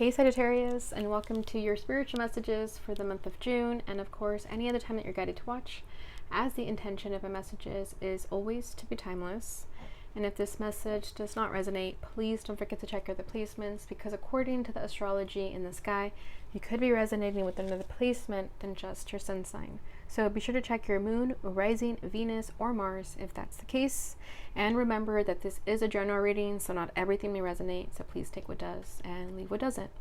Hey Sagittarius, and welcome to your spiritual messages for the month of June, and of course any other time that you're guided to watch, as the intention of my messages is always to be timeless. And if this message does not resonate, please don't forget to check out the placements, because according to the astrology in the sky, you could be resonating with another placement than just your sun sign. So be sure to check your moon, rising, Venus, or Mars if that's the case. And remember that this is a general reading, so not everything may resonate, so please take what does and leave what doesn't.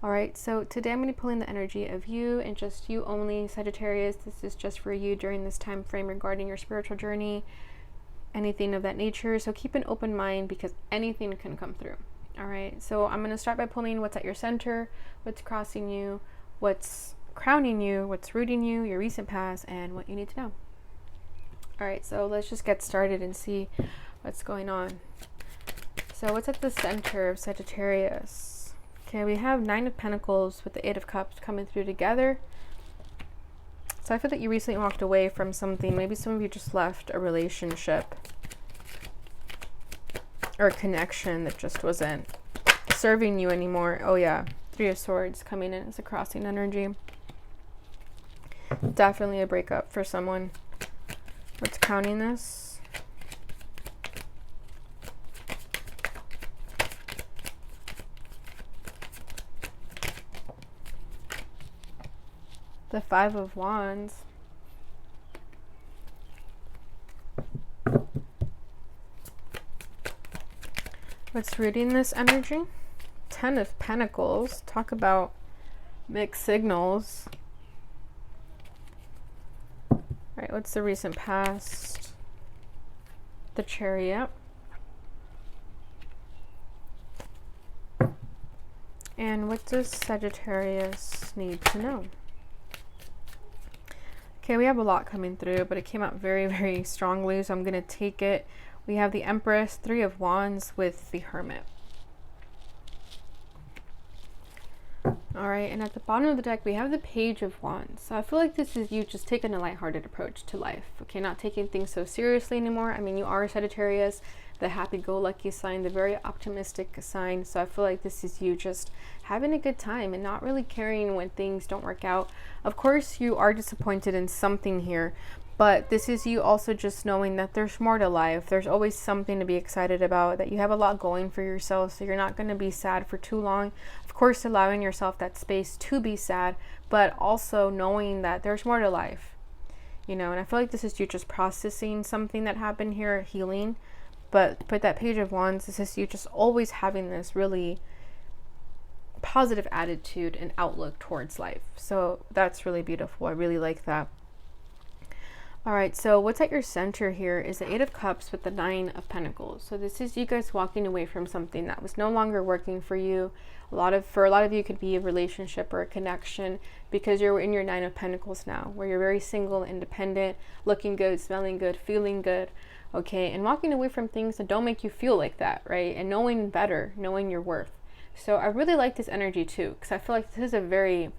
Alright, so today I'm going to be pulling the energy of you and just you only, Sagittarius. This is just for you during this time frame regarding your spiritual journey, anything of that nature. So keep an open mind, because anything can come through. Alright, so I'm going to start by pulling what's at your center, what's crossing you, what's crowning you, what's rooting you, your recent past, and what you need to know. Alright, so let's just get started and see what's going on. So what's at the center of Sagittarius? Okay, we have Nine of Pentacles with the Eight of Cups coming through together. So I feel that you recently walked away from something. Maybe some of you just left a relationship or a connection that just wasn't serving you anymore. Oh yeah, Three of Swords coming in as a crossing energy. Definitely a breakup for someone. What's crowning this? The Five of Wands. What's rooting this energy? Ten of Pentacles. Talk about mixed signals. Right, what's the recent past? The Chariot. And what does Sagittarius need to know? Okay, we have a lot coming through, but it came out very, very strongly, so I'm going to take it. We have the Empress, Three of Wands with the Hermit. Alright, and at the bottom of the deck, we have the Page of Wands. So I feel like this is you just taking a lighthearted approach to life. Okay, not taking things so seriously anymore. I mean, you are Sagittarius, the happy-go-lucky sign, the very optimistic sign. So I feel like this is you just having a good time and not really caring when things don't work out. Of course, you are disappointed in something here, but this is you also just knowing that there's more to life. There's always something to be excited about, that you have a lot going for yourself, so you're not going to be sad for too long. Of course, allowing yourself that space to be sad, but also knowing that there's more to life. You know, and I feel like this is you just processing something that happened here, healing. But that Page of Wands, this is you just always having this really positive attitude and outlook towards life. So that's really beautiful. I really like that. Alright, so what's at your center here is the Eight of Cups with the Nine of Pentacles. So this is you guys walking away from something that was no longer working for you. For a lot of you, it could be a relationship or a connection, because you're in your Nine of Pentacles now, where you're very single, independent, looking good, smelling good, feeling good. Okay, and walking away from things that don't make you feel like that, right? And knowing better, knowing your worth. So I really like this energy too, because I feel like this is a very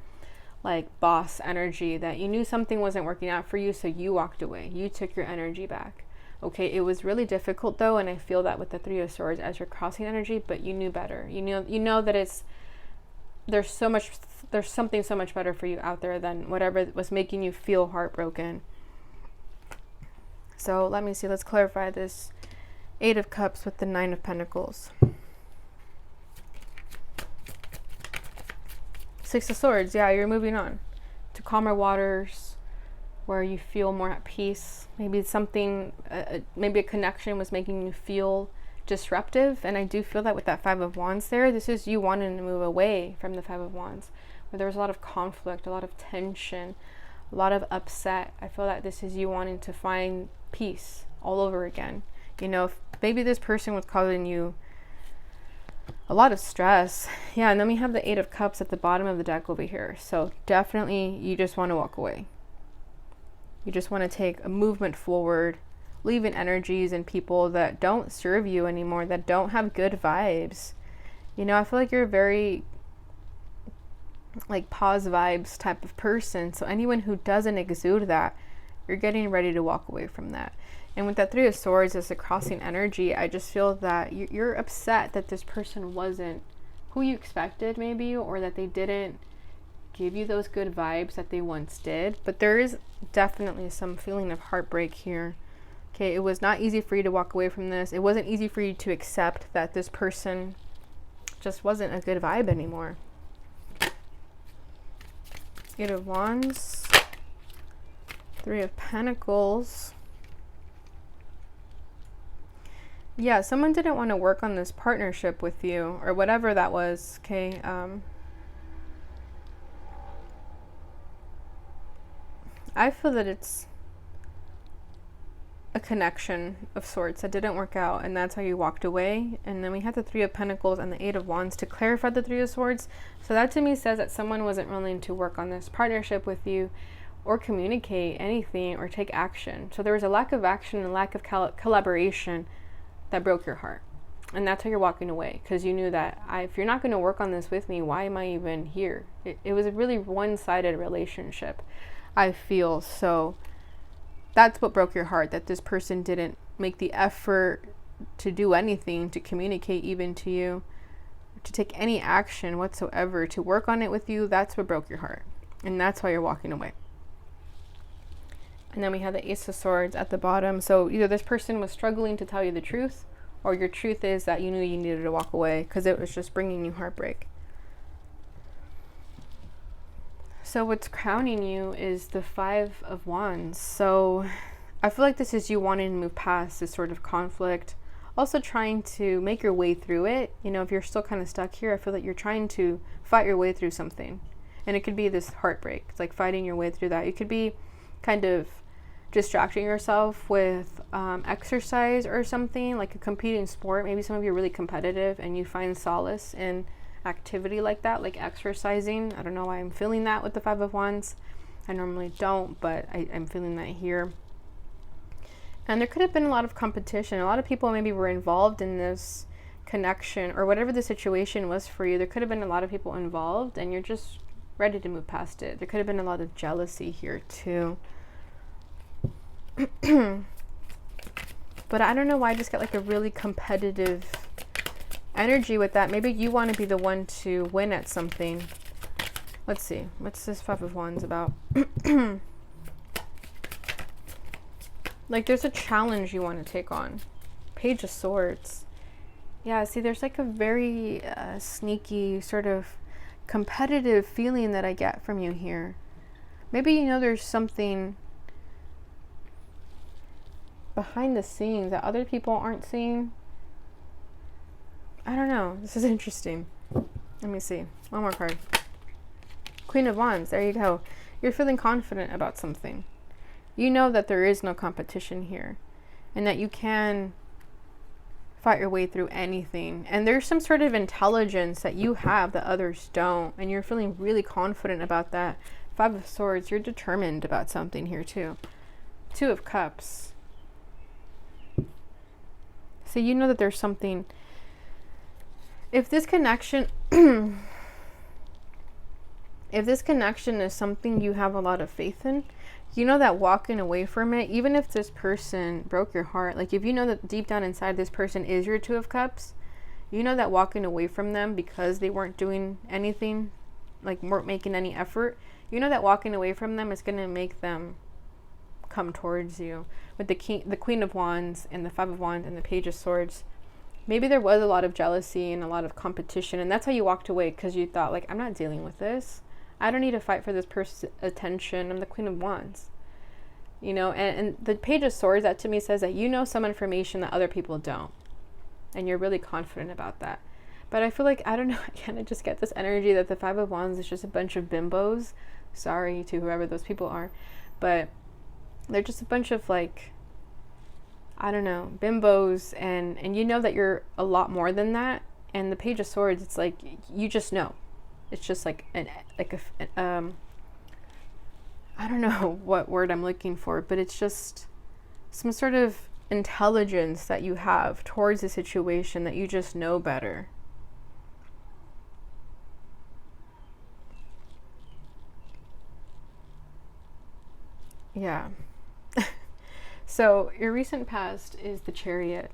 like boss energy, that you knew something wasn't working out for you, so you walked away. You took your energy back. Okay, it was really difficult though, and I feel that with the Three of Swords as your crossing energy, but you knew better. You know that there's something so much better for you out there than whatever was making you feel heartbroken. So let me see, let's clarify this Eight of Cups with the Nine of Pentacles. Six of Swords, yeah, you're moving on to calmer waters where you feel more at peace. Maybe something, maybe a connection was making you feel disruptive, and I do feel that with that Five of Wands there, this is you wanting to move away from the Five of Wands, where there was a lot of conflict, a lot of tension, a lot of upset. I feel that this is you wanting to find peace all over again. You know, if maybe this person was causing you a lot of stress. Yeah, and then we have the Eight of Cups at the bottom of the deck over here. So definitely you just want to walk away. You just want to take a movement forward, leaving energies and people that don't serve you anymore, that don't have good vibes. You know, I feel like you're a very like pause vibes type of person. So anyone who doesn't exude that, you're getting ready to walk away from that. And with that Three of Swords as a crossing energy, I just feel that you're upset that this person wasn't who you expected maybe, or that they didn't give you those good vibes that they once did. But there is definitely some feeling of heartbreak here. Okay, it was not easy for you to walk away from this. It wasn't easy for you to accept that this person just wasn't a good vibe anymore. Eight of Wands, Three of Pentacles. Yeah, someone didn't want to work on this partnership with you, or whatever that was, okay? I feel that it's a connection of sorts that didn't work out, and that's how you walked away. And then we had the Three of Pentacles and the Eight of Wands to clarify the Three of Swords. So that to me says that someone wasn't willing to work on this partnership with you, or communicate anything, or take action. So there was a lack of action and lack of collaboration that broke your heart. And that's how you're walking away, because you knew that if you're not going to work on this with me, why am I even here? It was a really one-sided relationship, I feel. So that's what broke your heart, that this person didn't make the effort to do anything, to communicate even to you, to take any action whatsoever, to work on it with you. That's what broke your heart. And that's why you're walking away. And then we have the Ace of Swords at the bottom. So either this person was struggling to tell you the truth, or your truth is that you knew you needed to walk away because it was just bringing you heartbreak. So what's crowning you is the Five of Wands. So I feel like this is you wanting to move past this sort of conflict. Also trying to make your way through it. You know, if you're still kind of stuck here, I feel like you're trying to fight your way through something. And it could be this heartbreak. It's like fighting your way through that. You could be kind of distracting yourself with exercise or something, like a competing sport. Maybe some of you are really competitive and you find solace in activity like that, like exercising. I don't know why I'm feeling that with the Five of Wands. I normally don't, but I'm feeling that here. And there could have been a lot of competition. A lot of people maybe were involved in this connection, or whatever the situation was for you. There could have been a lot of people involved and you're just ready to move past it. There could have been a lot of jealousy here too. But I don't know why I just got like a really competitive energy with that. Maybe you want to be the one to win at something. Let's see. What's this Five of Wands about? Like there's a challenge you want to take on. Page of Swords. Yeah, see, there's like a very sneaky sort of competitive feeling that I get from you here. Maybe you know there's something behind the scenes that other people aren't seeing. I don't know. This is interesting. Let me see. One more card. Queen of Wands. There you go. You're feeling confident about something. You know that there is no competition here, and that you can fight your way through anything. And there's some sort of intelligence that you have that others don't, and you're feeling really confident about that. Five of Swords. You're determined about something here too. Two of Cups. So you know that there's something. If this connection is something you have a lot of faith in, you know that walking away from it, even if this person broke your heart, like if you know that deep down inside this person is your Two of Cups, you know that walking away from them because they weren't doing anything, like weren't making any effort, you know that walking away from them is going to make them come towards you. With the Queen of Wands and the Five of Wands and the Page of Swords, maybe there was a lot of jealousy and a lot of competition, and that's how you walked away, because you thought, like, I'm not dealing with this. I don't need to fight for this person's attention. I'm the Queen of Wands. You know, and the Page of Swords, that to me says that you know some information that other people don't, and you're really confident about that. But I feel like, I don't know, I kind of just get this energy that the Five of Wands is just a bunch of bimbos. Sorry to whoever those people are, but they're just a bunch of, like, I don't know, bimbos, and you know that you're a lot more than that. And the Page of Swords, it's like you just know. It's just like I don't know what word I'm looking for, but it's just some sort of intelligence that you have towards the situation, that you just know better. Yeah. So your recent past is the Chariot.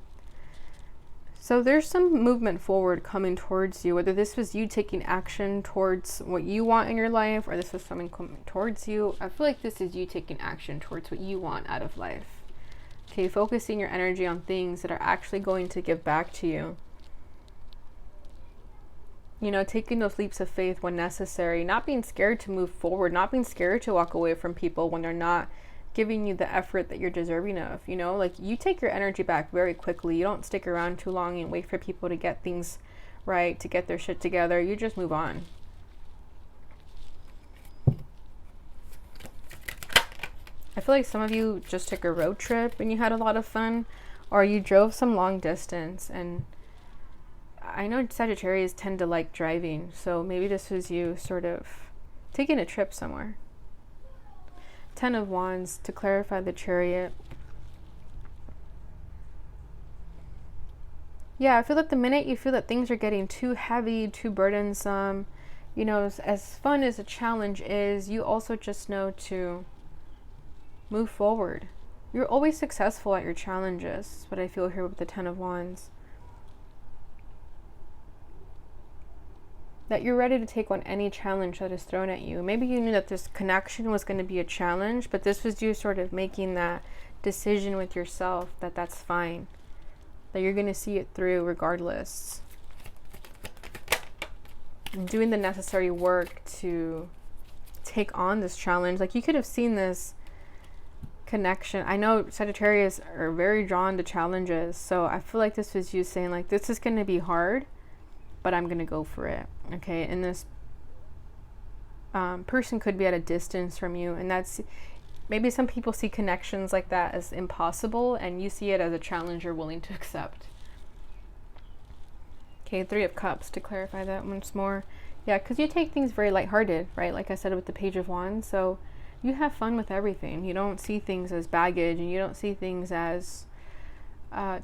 So there's some movement forward coming towards you, whether this was you taking action towards what you want in your life or this was someone coming towards you. I feel like this is you taking action towards what you want out of life. Okay, focusing your energy on things that are actually going to give back to you. You know, taking those leaps of faith when necessary, not being scared to move forward, not being scared to walk away from people when they're not giving you the effort that you're deserving of. You know, like, you take your energy back very quickly. You don't stick around too long and wait for people to get things right, to get their shit together. You just move on. I feel like some of you just took a road trip and you had a lot of fun, or you drove some long distance. And I know Sagittarius tend to like driving, so maybe this was you sort of taking a trip somewhere. 10 of Wands to clarify the Chariot. Yeah, I feel that the minute you feel that things are getting too heavy, too burdensome, you know, as fun as a challenge is, you also just know to move forward. You're always successful at your challenges, what I feel here with the 10 of Wands. That you're ready to take on any challenge that is thrown at you. Maybe you knew that this connection was going to be a challenge, but this was you sort of making that decision with yourself that that's fine, that you're going to see it through regardless. And doing the necessary work to take on this challenge. Like, you could have seen this connection. I know Sagittarius are very drawn to challenges, so I feel like this was you saying, like, this is going to be hard, but I'm going to go for it. Okay. And this person could be at a distance from you. And that's, maybe some people see connections like that as impossible, and you see it as a challenge you're willing to accept. Okay. 3 of Cups to clarify that once more. Yeah. Because you take things very lighthearted, right? Like I said with the Page of Wands. So you have fun with everything. You don't see things as baggage, and you don't see things as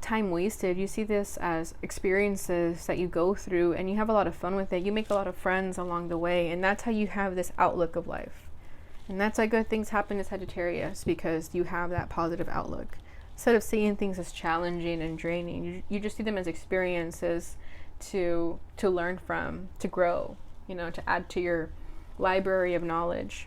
time wasted. You see this as experiences that you go through, and you have a lot of fun with it. You make a lot of friends along the way, and that's how you have this outlook of life. And that's why good things happen to Sagittarius, because you have that positive outlook. Instead of seeing things as challenging and draining, you just see them as experiences to learn from, to grow, you know, to add to your library of knowledge.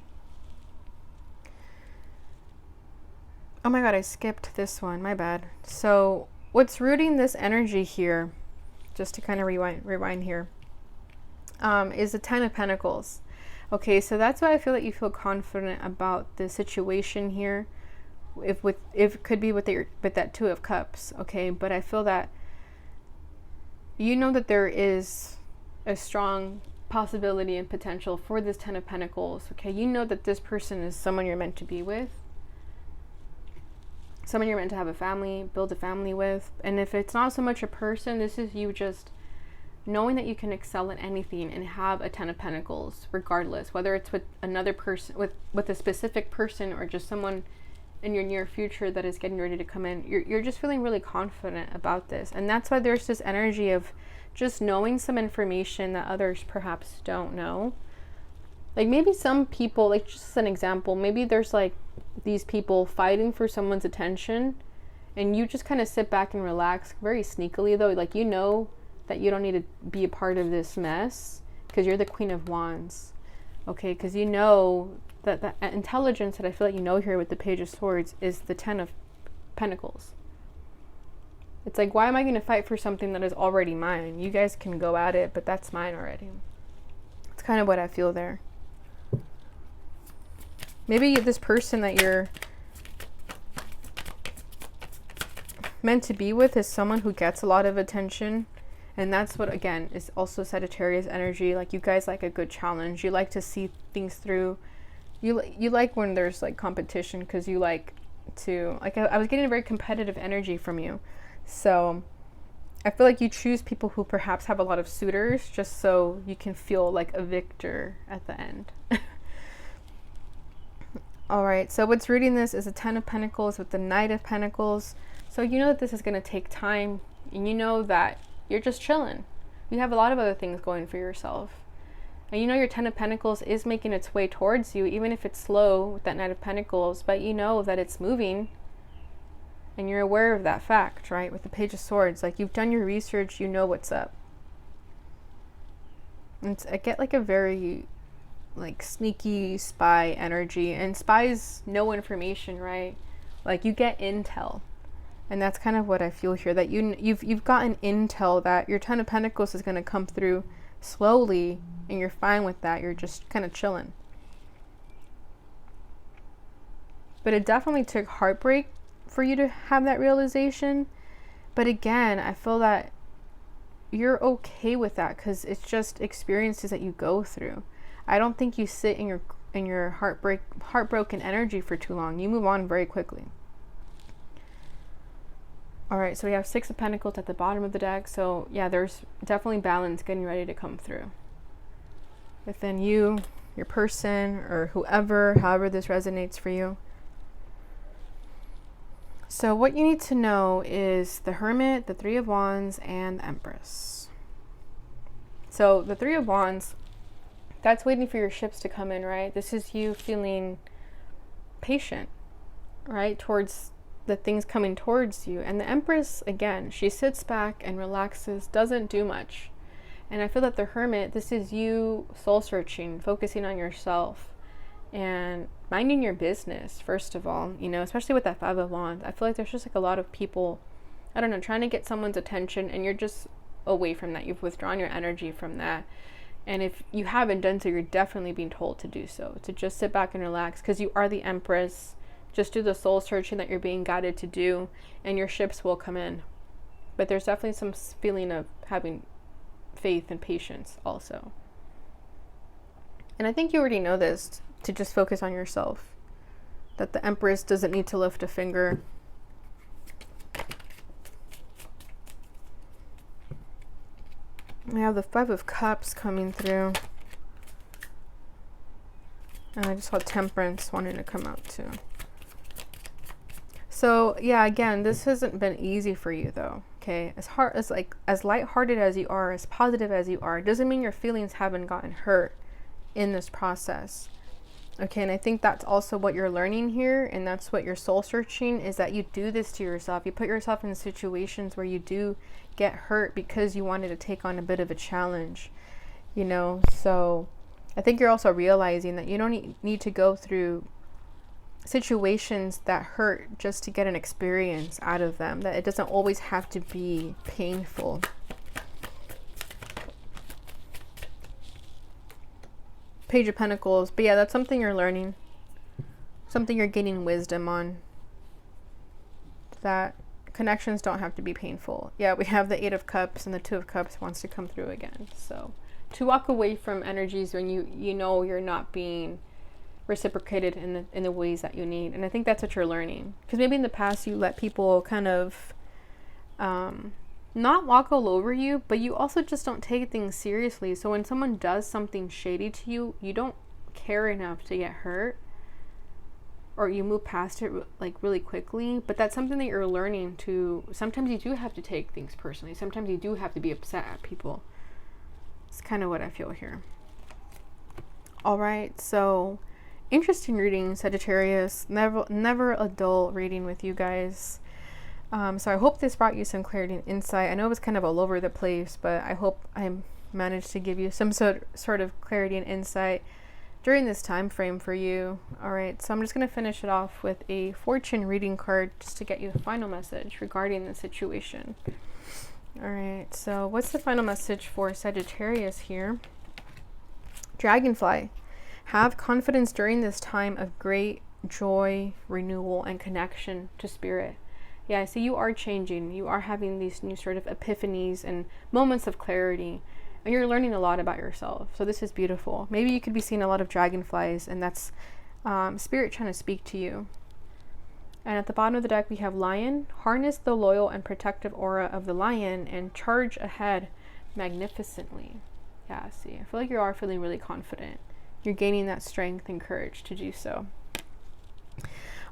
Oh my God, I skipped this one. My bad. So what's rooting this energy here, just to kind of rewind here, is the 10 of Pentacles. Okay, so that's why I feel that you feel confident about the situation here. If it could be with that 2 of Cups. Okay, but I feel that you know that there is a strong possibility and potential for this 10 of Pentacles. Okay, you know that this person is someone you're meant to be with. Someone you're meant to have a family, build a family with. And if it's not so much a person, this is you just knowing that you can excel in anything and have a 10 of Pentacles regardless, whether it's with another person, with a specific person, or just someone in your near future that is getting ready to come in. You're just feeling really confident about this. And that's why there's this energy of just knowing some information that others perhaps don't know. Like, maybe some people, like, just as an example, maybe there's like these people fighting for someone's attention, and you just kind of sit back and relax very sneakily, though. Like, you know that you don't need to be a part of this mess because you're the Queen of Wands. Okay, because you know that the intelligence that I feel like you know here with the Page of Swords is the 10 of Pentacles. It's like, why am I going to fight for something that is already mine? You guys can go at it, but that's mine already. It's kind of what I feel there. Maybe this person that you're meant to be with is someone who gets a lot of attention. And that's what, again, is also Sagittarius energy. Like, you guys like a good challenge. You like to see things through. You like when there's like competition, because you like to, like, I was getting a very competitive energy from you. So I feel like you choose people who perhaps have a lot of suitors just so you can feel like a victor at the end. All right, so what's rooting this is a 10 of Pentacles with the Knight of Pentacles. So you know that this is going to take time, and you know that you're just chilling. You have a lot of other things going for yourself. And you know your 10 of Pentacles is making its way towards you, even if it's slow with that Knight of Pentacles, but you know that it's moving. And you're aware of that fact, right? With the Page of Swords, like you've done your research, you know what's up. I get like a very like sneaky spy energy, and spies know information, right? Like you get intel, and that's kind of what I feel here. That you've gotten intel that your Ten of Pentacles is going to come through slowly, and you're fine with that. You're just kind of chilling. But it definitely took heartbreak for you to have that realization. But again, I feel that you're okay with that because it's just experiences that you go through. I don't think you sit in your heartbroken energy for too long. You move on very quickly. All right, so we have Six of Pentacles at the bottom of the deck. So yeah, there's definitely balance getting ready to come through within you, your person, or whoever, however this resonates for you. So what you need to know is the Hermit, the Three of Wands, and the Empress. So the Three of Wands, that's waiting for your ships to come in, right? This is you feeling patient, right? Towards the things coming towards you. And the Empress, again, she sits back and relaxes, doesn't do much. And I feel that the Hermit, this is you soul searching, focusing on yourself and minding your business, first of all, you know, especially with that Five of Wands. I feel like there's just like a lot of people, I don't know, trying to get someone's attention, and you're just away from that. You've withdrawn your energy from that. And if you haven't done so, you're definitely being told to do so, to just sit back and relax, because you are the Empress. Just do the soul searching that you're being guided to do, and your ships will come in. But there's definitely some feeling of having faith and patience also. And I think you already know this, to just focus on yourself. That the Empress doesn't need to lift a finger. I have the Five of Cups coming through. And I just saw Temperance wanting to come out too. So yeah, again, this hasn't been easy for you though. Okay, as lighthearted as you are, as positive as you are, doesn't mean your feelings haven't gotten hurt in this process. Okay, and I think that's also what you're learning here, and that's what you're soul searching, is that you do this to yourself. You put yourself in situations where you do get hurt because you wanted to take on a bit of a challenge, you know. So I think you're also realizing that you don't need to go through situations that hurt just to get an experience out of them, that it doesn't always have to be painful. Page of Pentacles. But yeah, that's something you're learning, something you're gaining wisdom on, that connections don't have to be painful. Yeah, we have the Eight of Cups, and the Two of Cups wants to come through again. So to walk away from energies when you know you're not being reciprocated in the ways that you need. And I think that's what you're learning, because maybe in the past you let people kind of not walk all over you, but you also just don't take things seriously. So when someone does something shady to you, you don't care enough to get hurt, or you move past it like really quickly. But that's something that you're learning to. Sometimes you do have to take things personally. Sometimes you do have to be upset at people. It's kind of what I feel here. All right, so interesting reading, Sagittarius. Never a dull reading with you guys. So I hope this brought you some clarity and insight. I know it was kind of all over the place, but I hope I managed to give you some sort of clarity and insight during this time frame for you. All right, so I'm just going to finish it off with a fortune reading card just to get you the final message regarding the situation. All right, so what's the final message for Sagittarius here? Dragonfly. Have confidence during this time of great joy, renewal, and connection to spirit. Yeah, so you are changing. You are having these new sort of epiphanies and moments of clarity, and you're learning a lot about yourself. So this is beautiful. Maybe you could be seeing a lot of dragonflies, and that's spirit trying to speak to you. And at the bottom of the deck, we have Lion. Harness the loyal and protective aura of the lion and charge ahead magnificently. Yeah, see, I feel like you are feeling really confident. You're gaining that strength and courage to do so.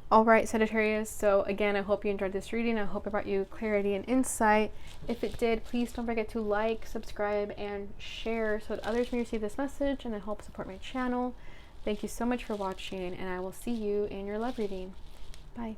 All right, Sagittarius. So again, I hope you enjoyed this reading. I hope it brought you clarity and insight. If it did, please don't forget to like, subscribe, and share so that others may receive this message and help support my channel. Thank you so much for watching, and I will see you in your love reading. Bye.